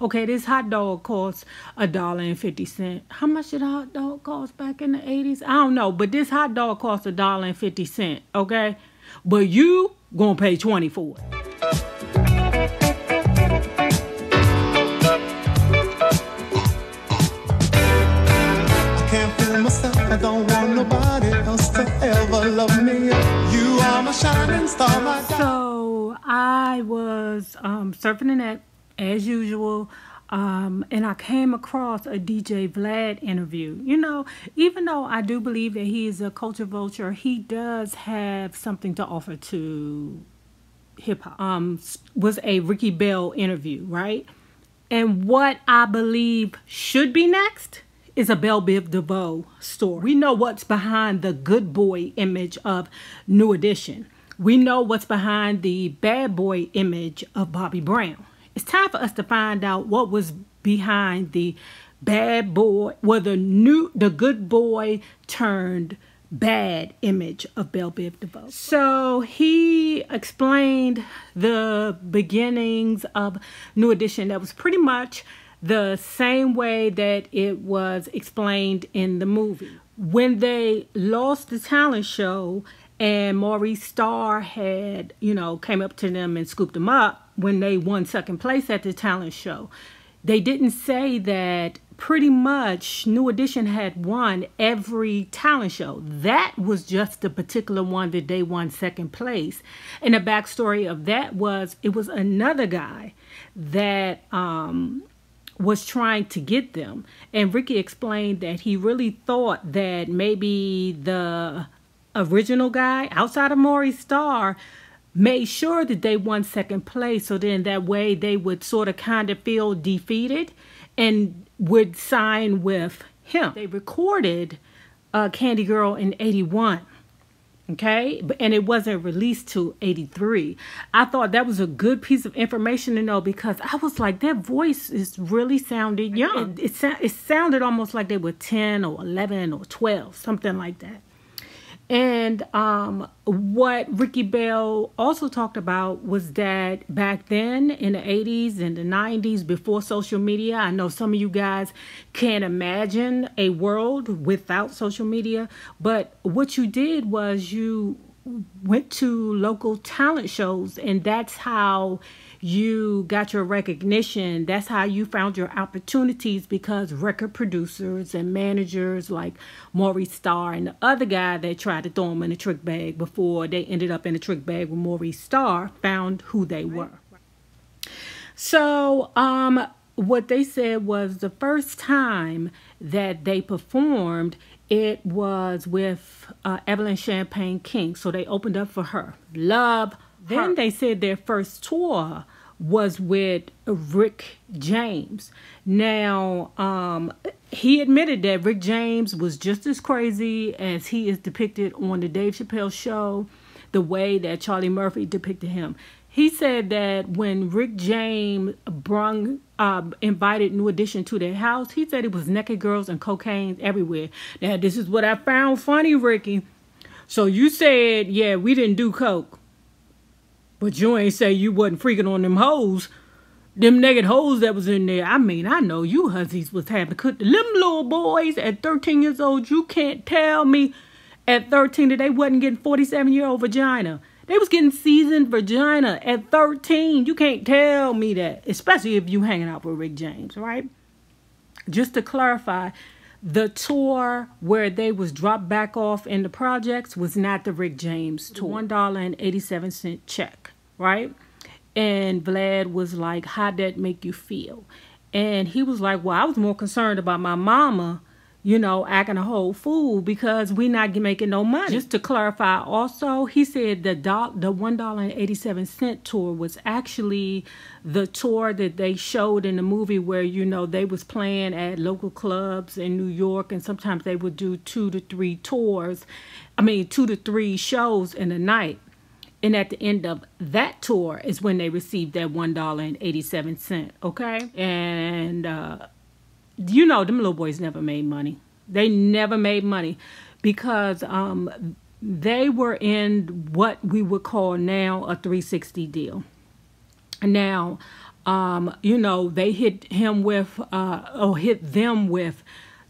Okay, this hot dog costs $1.50. How much did a hot dog cost back in the 80s? I don't know, but this hot dog costs $1.50. Okay, but you gonna pay 20 for it. I can't fool myself. I don't want nobody else to ever love me. You are my shining star, my God. So I was surfing the net as usual, and I came across a DJ Vlad interview. You know, even though I do believe that he is a culture vulture, he does have something to offer to hip hop. Was a Ricky Bell interview, right? And what I believe should be next is a Bell Biv DeVoe story. We know what's behind the good boy image of New Edition. We know what's behind the bad boy image of Bobby Brown. It's time for us to find out what was behind the bad boy, the good boy turned bad image of Bell Biv DeVoe. So he explained the beginnings of New Edition that was pretty much the same way that it was explained in the movie. When they lost the talent show and Maurice Starr had, came up to them and scooped them up when they won second place at the talent show, they didn't say that pretty much New Edition had won every talent show. That was just the particular one that they won second place. And the backstory of that was it was another guy that was trying to get them. And Ricky explained that he really thought that maybe the original guy outside of Maurice Starr made sure that they won second place, so then that way they would sort of kind of feel defeated and would sign with him. They recorded Candy Girl in 81, okay? And it wasn't released till 83. I thought that was a good piece of information to know because I was like, their voice is really sounded young. It sounded almost like they were 10 or 11 or 12, something like that. And what Ricky Bell also talked about was that back then in the 80s and the 90s, before social media, I know some of you guys can't imagine a world without social media, but what you did was you went to local talent shows, and that's how you got your recognition. That's how you found your opportunities, because record producers and managers like Maurice Starr and the other guy that tried to throw them in a trick bag before they ended up in a trick bag with Maurice Starr found who they were. So what they said was the first time that they performed, it was with Evelyn Champagne King. So they opened up for her. Love her. Then they said their first tour was with Rick James. Now, he admitted that Rick James was just as crazy as he is depicted on the Dave Chappelle show, the way that Charlie Murphy depicted him. He said that when Rick James invited New Edition to their house, he said it was naked girls and cocaine everywhere. Now, this is what I found funny, Ricky. So you said, yeah, we didn't do coke, but you ain't say you wasn't freaking on them hoes. Them naked hoes that was in there. I mean, I know you hussies was having to cook them little boys at 13 years old. You can't tell me at 13 that they wasn't getting 47-year-old vagina. They was getting seasoned vagina at 13. You can't tell me that, especially if you hanging out with Rick James, right? Just to clarify, the tour where they was dropped back off in the projects was not the Rick James tour. $1.87 check, right? And Vlad was like, how'd that make you feel? And he was like, well, I was more concerned about my mama, acting a whole fool because we not making no money. Just to clarify also, he said the $1.87 tour was actually the tour that they showed in the movie where, they was playing at local clubs in New York, and sometimes they would do 2 to 3 shows in a night. And at the end of that tour is when they received that $1.87, okay? And them little boys never made money. They never made money because they were in what we would call now a 360 deal. Now, You know, they hit him with, or hit them with,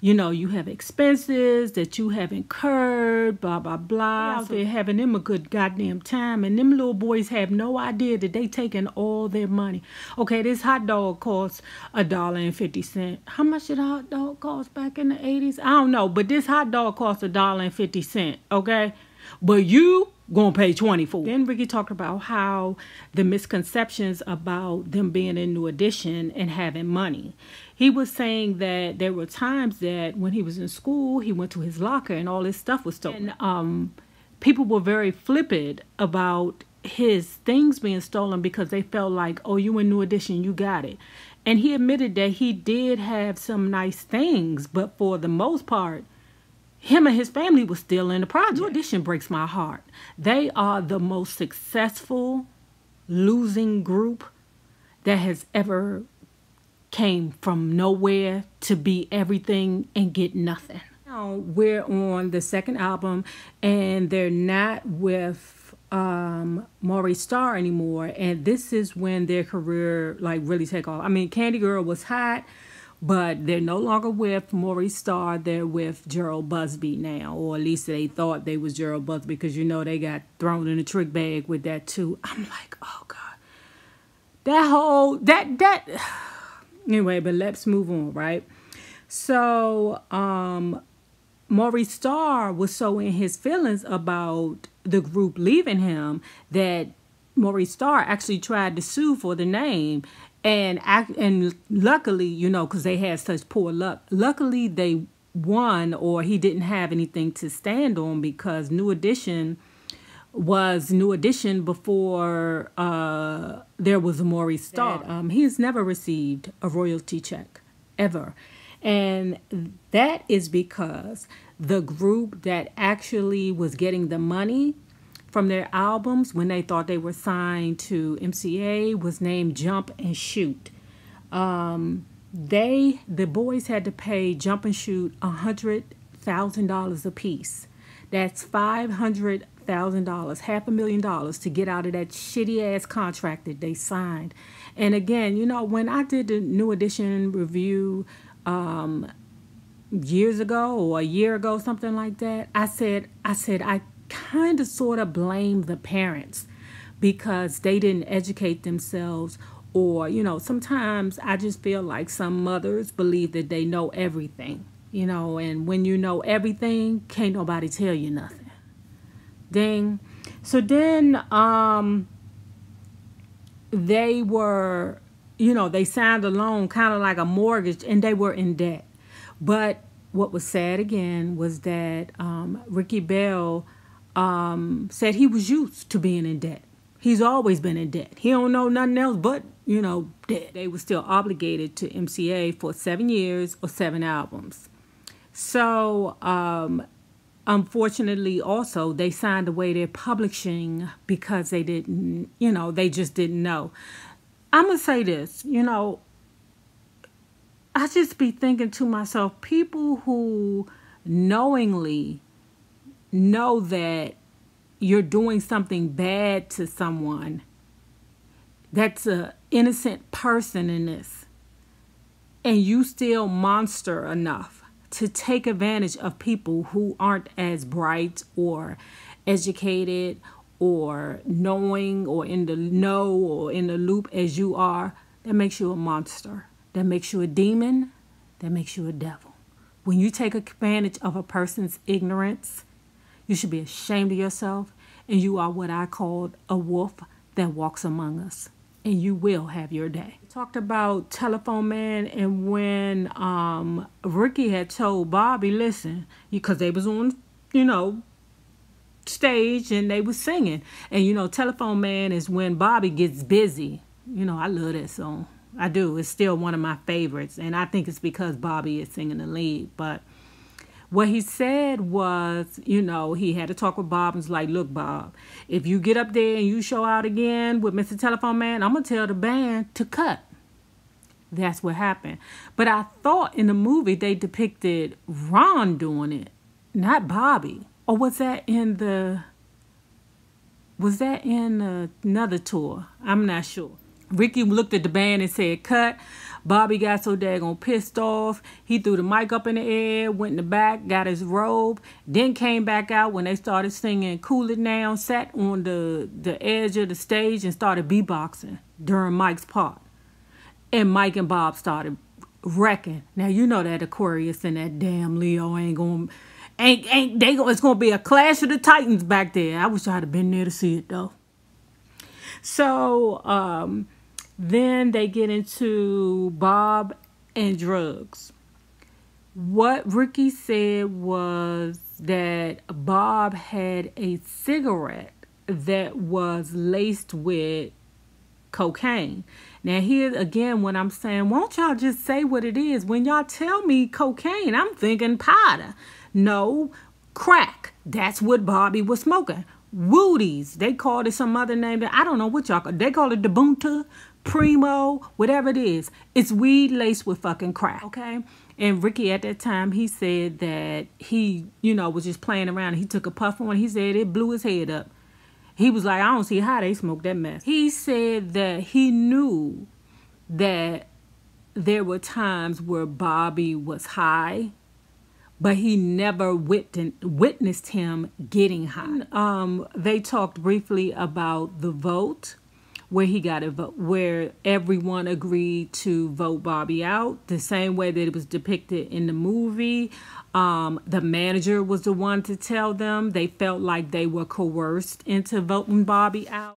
you know, you have expenses that you have incurred, blah, blah, blah. Out there having them a good goddamn time. And them little boys have no idea that they taking all their money. Okay, this hot dog costs $1.50. How much did a hot dog cost back in the 80s? I don't know, but this hot dog costs $1.50, okay? But you gonna pay 24. Then Ricky talked about how the misconceptions about them being in New Edition and having money. He was saying that there were times that when he was in school, he went to his locker and all his stuff was stolen. And people were very flippant about his things being stolen because they felt like, oh, you in New Edition, you got it. And he admitted that he did have some nice things, but for the most part, him and his family was still in the project. New Edition breaks my heart. They are the most successful losing group that has ever came from nowhere to be everything and get nothing. Now we're on the second album and they're not with Maurice Starr anymore, and this is when their career like really take off. I mean, Candy Girl was hot, but they're no longer with Maurice Starr. They're with Gerald Busby now, or at least they thought they was Gerald Busby, because you know they got thrown in a trick bag with that too. I'm like, oh God, that whole that anyway. But let's move on, right? So Maurice Starr was so in his feelings about the group leaving him that Maurice Starr actually tried to sue for the name. And luckily, you know, because they had such poor luck, luckily they won, or he didn't have anything to stand on, because New Edition was New Edition before there was a Maurice Starr. He's never received a royalty check, ever. And that is because the group that actually was getting the money from their albums when they thought they were signed to MCA was named Jump and Shoot. The boys had to pay Jump and Shoot $100,000 a piece. That's $500,000, $500,000 to get out of that shitty ass contract that they signed. And again, you know, when I did the New Edition review years ago or a year ago, something like that, I said I kind of sort of blame the parents because they didn't educate themselves, or, you know, sometimes I just feel like some mothers believe that they know everything, you know, and when you know everything, can't nobody tell you nothing. Ding. So then they were, you know, they signed a loan, kind of like a mortgage, and they were in debt. But what was sad again was that Ricky Bell said he was used to being in debt. He's always been in debt. He don't know nothing else but, you know, debt. They were still obligated to MCA for 7 years or 7 albums. So, unfortunately, also, they signed away their publishing because they didn't, you know, they just didn't know. I'm going to say this, you know, I just be thinking to myself, people who knowingly know that you're doing something bad to someone that's an innocent person in this, and you still monster enough to take advantage of people who aren't as bright or educated or knowing or in the know or in the loop as you are, that makes you a monster. That makes you a demon. That makes you a devil. When you take advantage of a person's ignorance, you should be ashamed of yourself, and you are what I called a wolf that walks among us, and you will have your day. We talked about Telephone Man, and when Ricky had told Bobby, listen, because they was on, you know, stage and they was singing, and you know, Telephone Man is when Bobby gets busy. You know, I love that song. I do. It's still one of my favorites, and I think it's because Bobby is singing the lead. But what he said was, you know, he had to talk with Bob and was like, look, Bob, if you get up there and you show out again with Mr. Telephone Man, I'm going to tell the band to cut. That's what happened. But I thought in the movie they depicted Ron doing it, not Bobby. Or was that in another tour? I'm not sure. Ricky looked at the band and said, cut. Bobby got so daggone pissed off. He threw the mic up in the air, went in the back, got his robe, then came back out when they started singing Cool It Now, sat on the edge of the stage and started beatboxing during Mike's part. And Mike and Bob started wrecking. Now, you know that Aquarius and that damn Leo it's gonna be a clash of the Titans back there. I wish I'd have been there to see it though. So, then they get into Bob and drugs. What Ricky said was that Bob had a cigarette that was laced with cocaine. Now here again, when I'm saying, won't y'all just say what it is? When y'all tell me cocaine, I'm thinking powder. No, crack. That's what Bobby was smoking. Woodies. They called it some other name. I don't know what y'all call it. They call it Dabunta, Primo, whatever it is. It's weed laced with fucking crack, okay? And Ricky at that time, he said that he, was just playing around. He took a puff on it. He said it blew his head up. He was like, I don't see how they smoked that mess. He said that he knew that there were times where Bobby was high, but he never witnessed him getting high. They talked briefly about the vote, where he got a vote, where everyone agreed to vote Bobby out, the same way that it was depicted in the movie. The manager was the one to tell them. They felt like they were coerced into voting Bobby out.